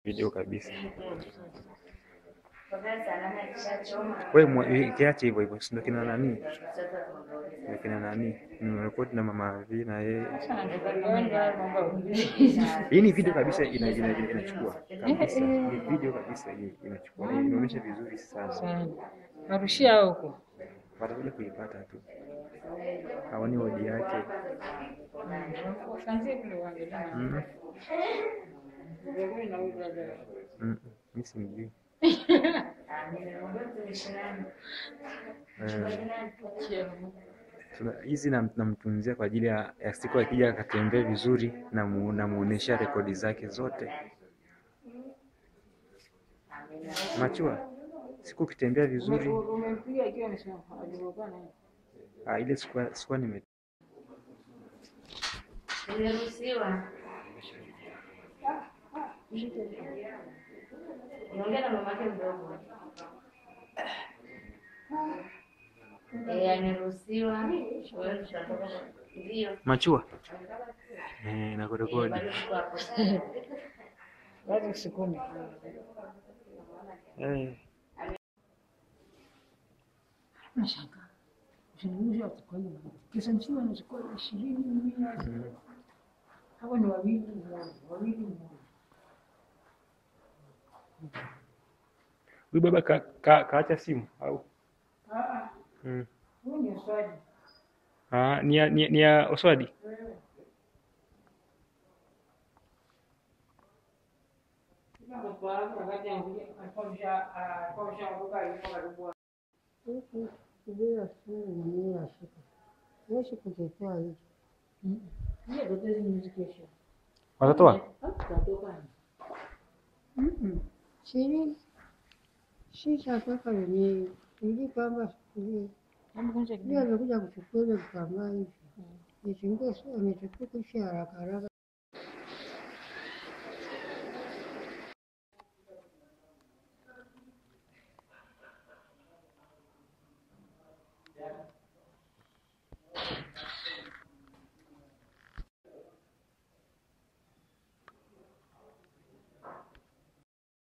video kabisa. Wewe kiache hivyo hivyo, ndio kina nani? Ndio kina nani? Nimerekodi na mama V na yeye. Hii ni video kabisa inachukua. Kabisa. Ni video kabisa hii inachukua. Inaonyesha vizuri sana. Marushia huko. Watakuja kuipata tu. Haoni wodi yake. Mimi simjui. Hizi namtunzia kwa ajili ya siku akija akatembea vizuri na muonesha rekodi zake zote. Machua, siku kitembea vizuri. Ile sikuwa nimeruhusiwa. Niongea na mamake mdogo. Nimeruhusiwa. Ndio. Machua. Nakurekodi. Watu usikome. Nashanga. Usinunue atakwenda. Kisa msiwa na ziko 20 hawa ni wawili. Huyu baba kaacha simu au? Huyu ni Oswadi. Ni ya Oswadi. Watatoa? Shisha toka wenyewe. Ili kwamba ndio amekuja kuchukua kitambaa hivi. Nichukue haraka haraka